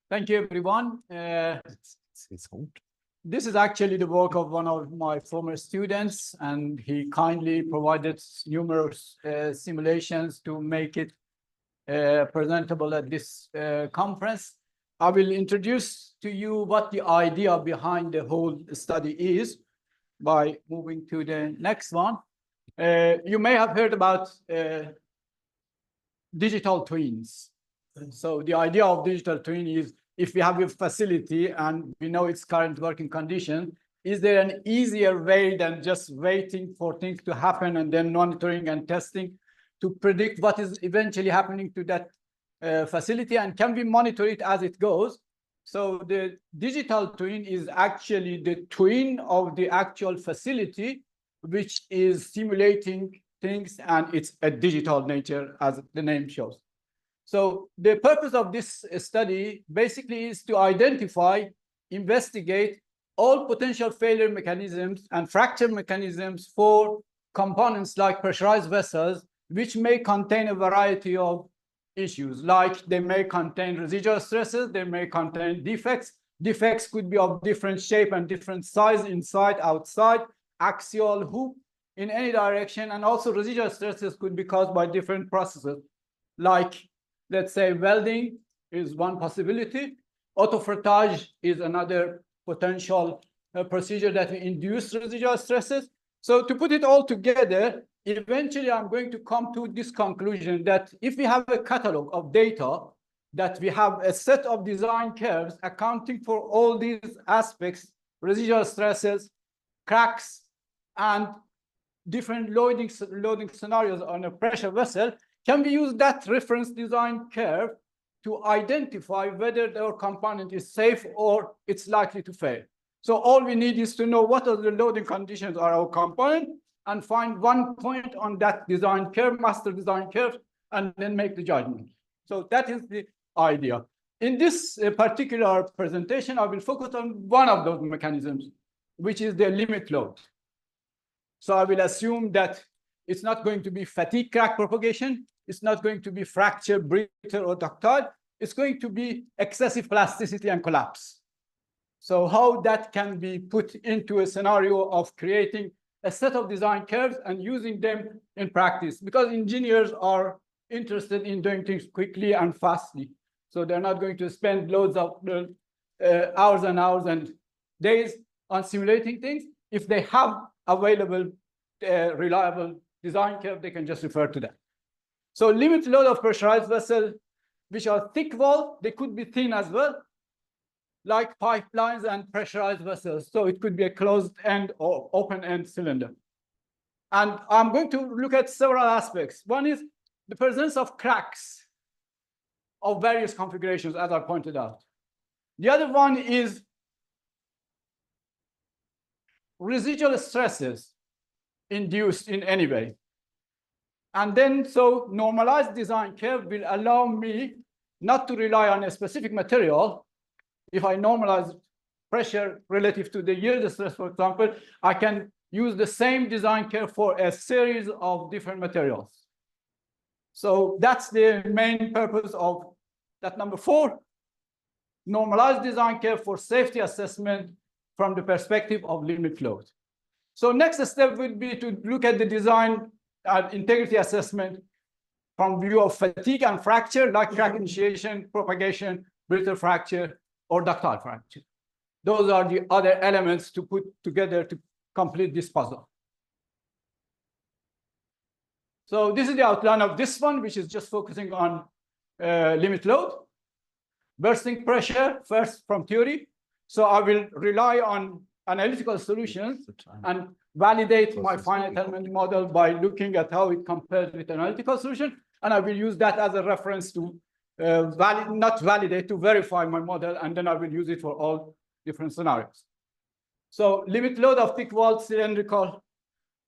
Thank you, everyone. It's hot. This is actually the work of one of my former students, and he kindly provided numerous simulations to make it presentable at this conference. I will introduce to you what the idea behind the whole study is by moving to the next one. You may have heard about digital twins. So the idea of digital twin is, if we have a facility and we know its current working condition, is there an easier way than just waiting for things to happen and then monitoring and testing to predict what is eventually happening to that facility, and can we monitor it as it goes? So the digital twin is actually the twin of the actual facility, which is simulating things, and it's a digital nature, as the name shows. So the purpose of this study basically is to identify, investigate all potential failure mechanisms and fracture mechanisms for components like pressurized vessels, which may contain a variety of issues, like they may contain residual stresses, they may contain defects. Defects could be of different shape and different size, inside, outside, axial, hoop, in any direction, and also residual stresses could be caused by different processes, like, let's say, welding is one possibility. Autofrettage is another potential procedure that will induce residual stresses. So to put it all together, eventually I'm going to come to this conclusion that if we have a catalog of data, that we have a set of design curves accounting for all these aspects, residual stresses, cracks, and different loading scenarios on a pressure vessel, can we use that reference design curve to identify whether our component is safe or it's likely to fail? So all we need is to know what are the loading conditions of our component and find one point on that design curve, master design curve, and then make the judgment. So that is the idea. In this particular presentation, I will focus on one of those mechanisms, which is the limit load. So I will assume that it's not going to be fatigue crack propagation. It's not going to be fracture, brittle, or ductile. It's going to be excessive plasticity and collapse. So how that can be put into a scenario of creating a set of design curves and using them in practice, because engineers are interested in doing things quickly and fastly. So they're not going to spend loads of hours and hours and days on simulating things. If they have available reliable design curve, they can just refer to that. So limit load of pressurized vessels, which are thick wall, they could be thin as well, like pipelines and pressurized vessels. So it could be a closed end or open end cylinder. And I'm going to look at several aspects. One is the presence of cracks of various configurations, as I pointed out. The other one is residual stresses induced in any way. And then, so normalized design curve will allow me not to rely on a specific material. If I normalize pressure relative to the yield stress, for example, I can use the same design curve for a series of different materials. So that's the main purpose of that number 4, normalized design curve for safety assessment from the perspective of limit load. So next step would be to look at the design integrity assessment from view of fatigue and fracture, like crack initiation, propagation, brittle fracture, or ductile fracture. Those are the other elements to put together to complete this puzzle. So this is the outline of this one, which is just focusing on limit load. Bursting pressure, first from theory. So I will rely on analytical solutions and validate my finite element model by looking at how it compares with analytical solution. And I will use that as a reference to to verify my model, and then I will use it for all different scenarios. So limit load of thick-walled cylindrical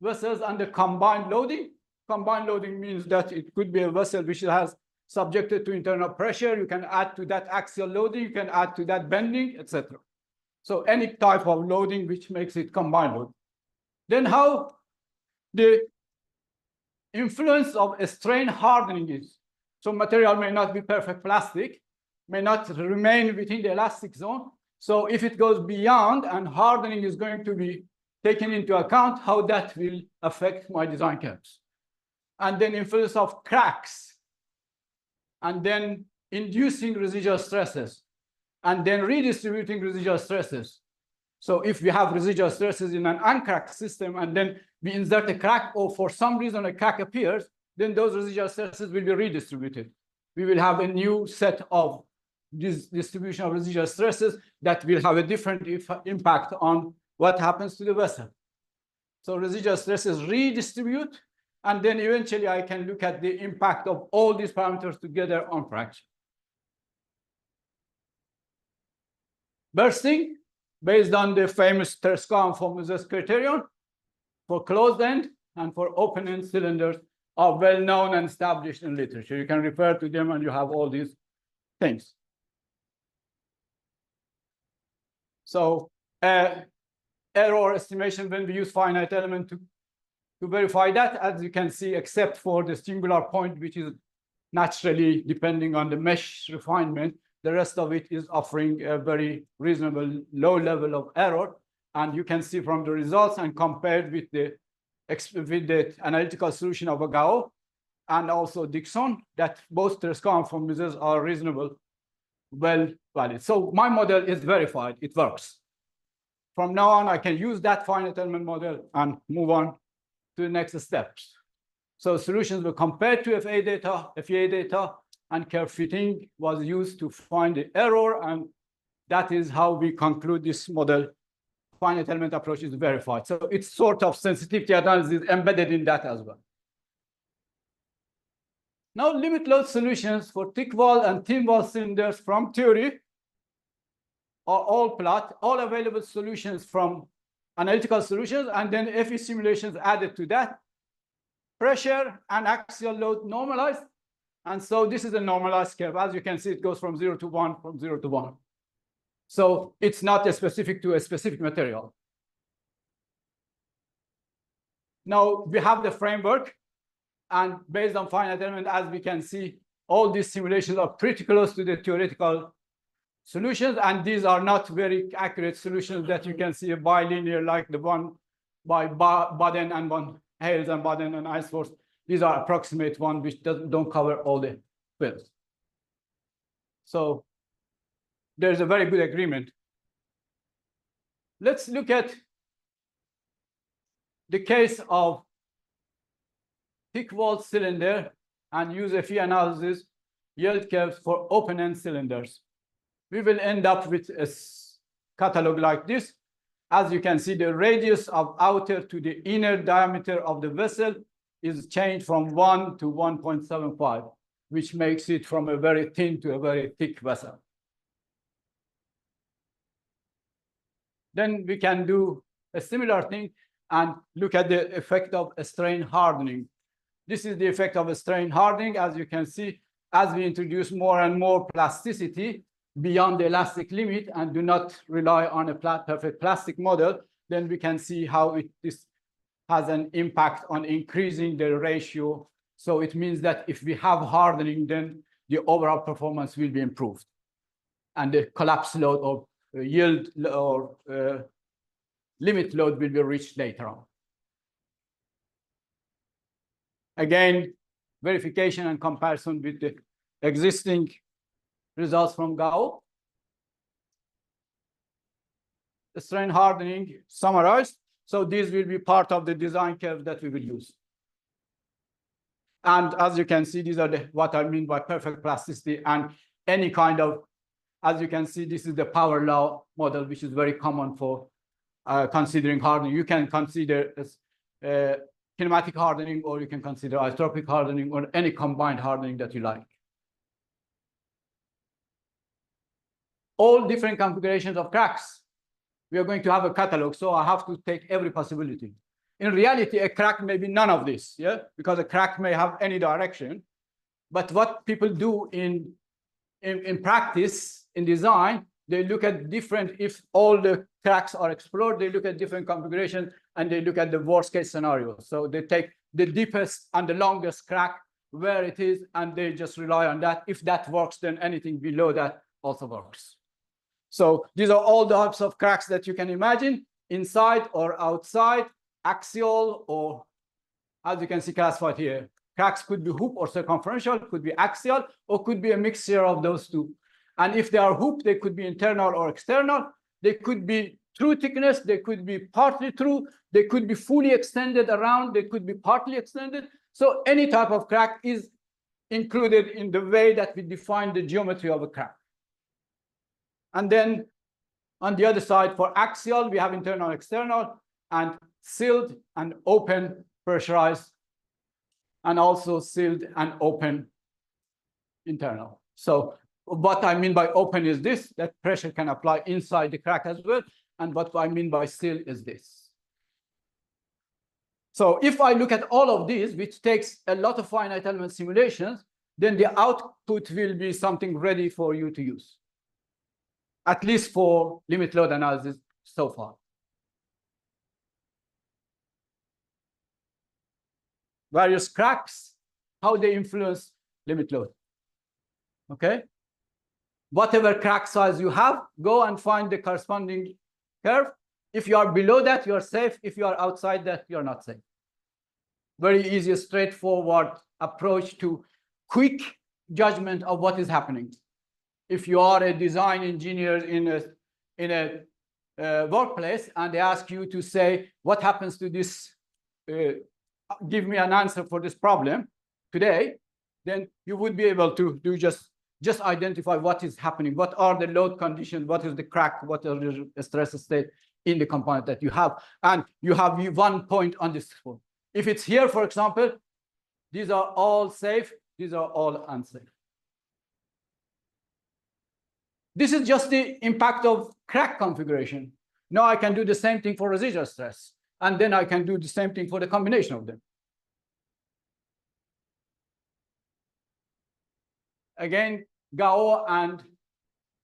vessels under combined loading. Combined loading means that it could be a vessel which has subjected to internal pressure. You can add to that axial loading, you can add to that bending, etc. So any type of loading which makes it combined load. Then how the influence of a strain hardening is. So material may not be perfect plastic, may not remain within the elastic zone. So if it goes beyond and hardening is going to be taken into account, how that will affect my design curves. And then influence of cracks, and then inducing residual stresses, and then redistributing residual stresses. So if we have residual stresses in an uncracked system, and then we insert a crack, or for some reason a crack appears, then those residual stresses will be redistributed. We will have a new set of this distribution of residual stresses that will have a different impact on what happens to the vessel. So residual stresses redistribute, and then eventually I can look at the impact of all these parameters together on fracture. Bursting, based on the famous Terskau-Mises criterion for closed end and for open end cylinders, are well known and established in literature. You can refer to them and you have all these things. So error estimation, when we use finite element to verify that, as you can see, except for the singular point, which is naturally depending on the mesh refinement, the rest of it is offering a very reasonable low level of error. And you can see from the results and compared with the analytical solution of Gao and also Dixon, that both Terskau and Mises are reasonable, well valid. So my model is verified, it works. From now on, I can use that finite element model and move on to the next steps. So solutions were compared to FEA data, and curve fitting was used to find the error, and that is how we conclude this model. Finite element approach is verified. So it's sort of sensitivity analysis embedded in that as well. Now, limit load solutions for thick wall and thin wall cylinders from theory are all plot, all available solutions from analytical solutions, and then FE simulations added to that. Pressure and axial load normalized. And so this is a normalized curve. As you can see, it goes from 0 to 1, from 0 to 1. So it's not specific to a specific material. Now we have the framework, and based on finite element, as we can see, all these simulations are pretty close to the theoretical solutions, and these are not very accurate solutions that you can see a bilinear like the one by Baden and one Hales and Baden and Iceforce. These are approximate one which don't cover all the fields. So there's a very good agreement. Let's look at the case of thick wall cylinder and use FE analysis yield curves for open-end cylinders. We will end up with a catalog like this. As you can see, the radius of outer to the inner diameter of the vessel is changed from 1 to 1.75, which makes it from a very thin to a very thick vessel. Then we can do a similar thing and look at the effect of a strain hardening. This is the effect of a strain hardening. As you can see, as we introduce more and more plasticity beyond the elastic limit and do not rely on a perfect plastic model, then we can see how this has an impact on increasing the ratio. So it means that if we have hardening, then the overall performance will be improved. And the collapse load or yield or limit load will be reached later on. Again, verification and comparison with the existing results from Gao. The strain hardening summarized. So these will be part of the design curve that we will use. And as you can see, these are what I mean by perfect plasticity and any kind of, as you can see, this is the power law model, which is very common for considering hardening. You can consider as kinematic hardening, or you can consider isotropic hardening, or any combined hardening that you like. All different configurations of cracks. We are going to have a catalog, so I have to take every possibility. In reality, a crack may be none of this, yeah, because a crack may have any direction. But what people do in practice, in design, they look at different, if all the cracks are explored, they look at different configurations and they look at the worst case scenario. So they take the deepest and the longest crack where it is, and they just rely on that. If that works, then anything below that also works. So these are all the types of cracks that you can imagine, inside or outside, axial, or as you can see classified here. Cracks could be hoop or circumferential, could be axial, or could be a mixture of those two. And if they are hoop, they could be internal or external. They could be true thickness, they could be partly true, they could be fully extended around, they could be partly extended. So any type of crack is included in the way that we define the geometry of a crack. And then on the other side, for axial, we have internal, external, and sealed and open pressurized, and also sealed and open internal. So what I mean by open is this, that pressure can apply inside the crack as well. And what I mean by seal is this. So if I look at all of these, which takes a lot of finite element simulations, then the output will be something ready for you to use, at least for limit load analysis so far. Various cracks, how they influence limit load. Okay? Whatever crack size you have, go and find the corresponding curve. If you are below that, you are safe. If you are outside that, you are not safe. Very easy, straightforward approach to quick judgment of what is happening. If you are a design engineer in a workplace and they ask you to say, what happens to this, give me an answer for this problem today, then you would be able to do just identify what is happening, what are the load conditions, what is the crack, what are the stress state in the component that you have. And you have one point on this one. If it's here, for example, these are all safe, these are all unsafe. This is just the impact of crack configuration. Now I can do the same thing for residual stress, and then I can do the same thing for the combination of them. Again, Gao and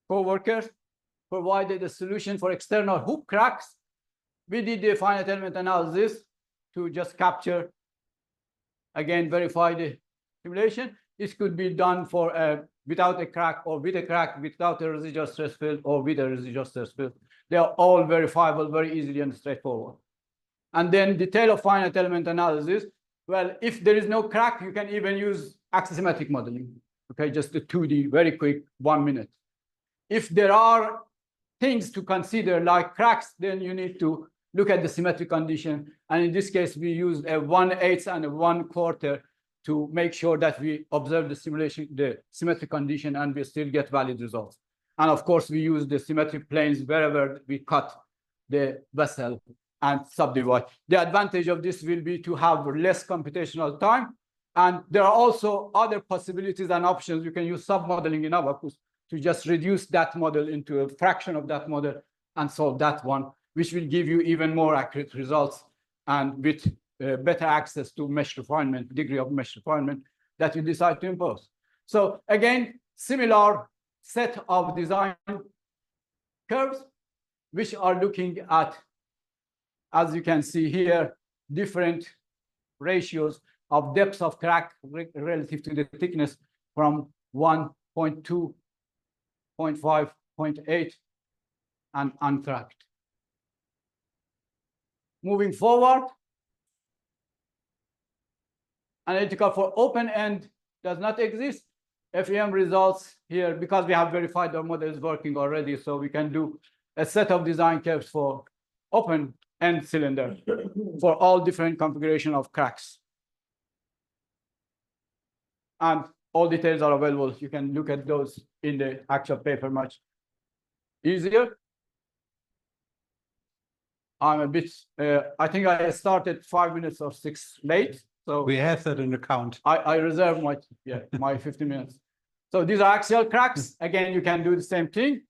co-workers provided a solution for external hoop cracks. We did the finite element analysis to just capture, again, verify the simulation. This could be done for without a crack, or with a crack, without a residual stress field, or with a residual stress field. They are all verifiable very easily and straightforward. And then detail of finite element analysis. Well, if there is no crack, you can even use axisymmetric modeling. Okay, just the 2D, very quick, 1 minute. If there are things to consider like cracks, then you need to look at the symmetric condition. And in this case, we used a 1/8 and a 1/4 to make sure that we observe the simulation, the symmetric condition, and we still get valid results. And of course, we use the symmetric planes wherever we cut the vessel and subdivide. The advantage of this will be to have less computational time. And there are also other possibilities and options. You can use submodeling in Abacus to just reduce that model into a fraction of that model and solve that one, which will give you even more accurate results and with better access to mesh refinement, degree of mesh refinement that you decide to impose. So again, similar set of design curves, which are looking at, as you can see here, different ratios of depths of crack relative to the thickness from 1.2, 0.5, 0.8, and uncracked. Moving forward, analytical for open end does not exist. FEM results here, because we have verified our model is working already, so we can do a set of design curves for open end cylinder for all different configuration of cracks. And all details are available. You can look at those in the actual paper much easier. I'm a bit, I think I started 5 minutes or 6 late. So We have that in account. I reserve my 50 minutes. So these are axial cracks. Again, you can do the same thing.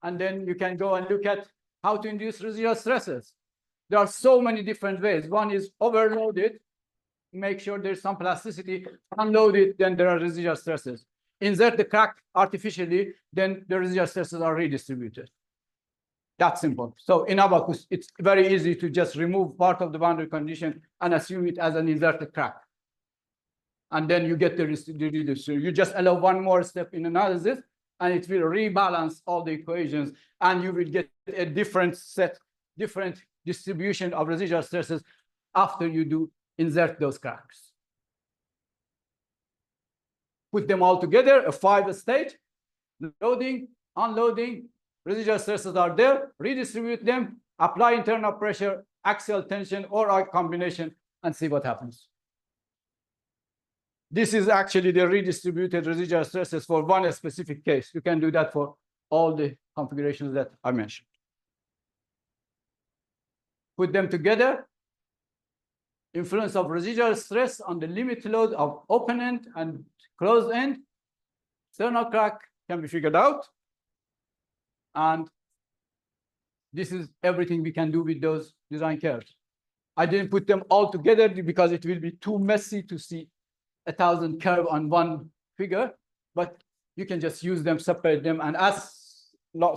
And then you can go and look at how to induce residual stresses. There are so many different ways. One is overloaded, make sure there's some plasticity, unload it, then there are residual stresses. Insert the crack artificially, then the residual stresses are redistributed. That's simple. So in Abacus, it's very easy to just remove part of the boundary condition and assume it as an inserted crack. and then you get the residual. You just allow one more step in analysis, and it will rebalance all the equations, and you will get a different distribution of residual stresses after you do insert those cracks. Put them all together, a 5-state, loading, unloading, residual stresses are there, redistribute them, apply internal pressure, axial tension, or a combination, and see what happens. This is actually the redistributed residual stresses for one specific case. You can do that for all the configurations that I mentioned. Put them together. Influence of residual stress on the limit load of open end and closed end. External crack can be figured out. And this is everything we can do with those design curves. I didn't put them all together because it will be too messy to see 1,000 curve on one figure, but you can just use them, separate them, and as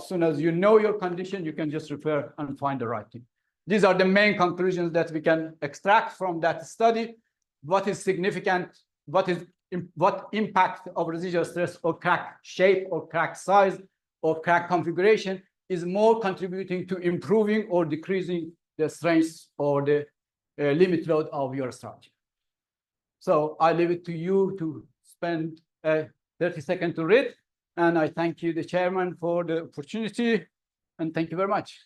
soon as you know your condition, you can just refer and find the right thing. These are the main conclusions that we can extract from that study. What is significant, what impact of residual stress or crack shape or crack size or crack configuration is more contributing to improving or decreasing the strength or the limit load of your structure. So I leave it to you to spend 30 seconds to read. And I thank you, the chairman, for the opportunity. And thank you very much.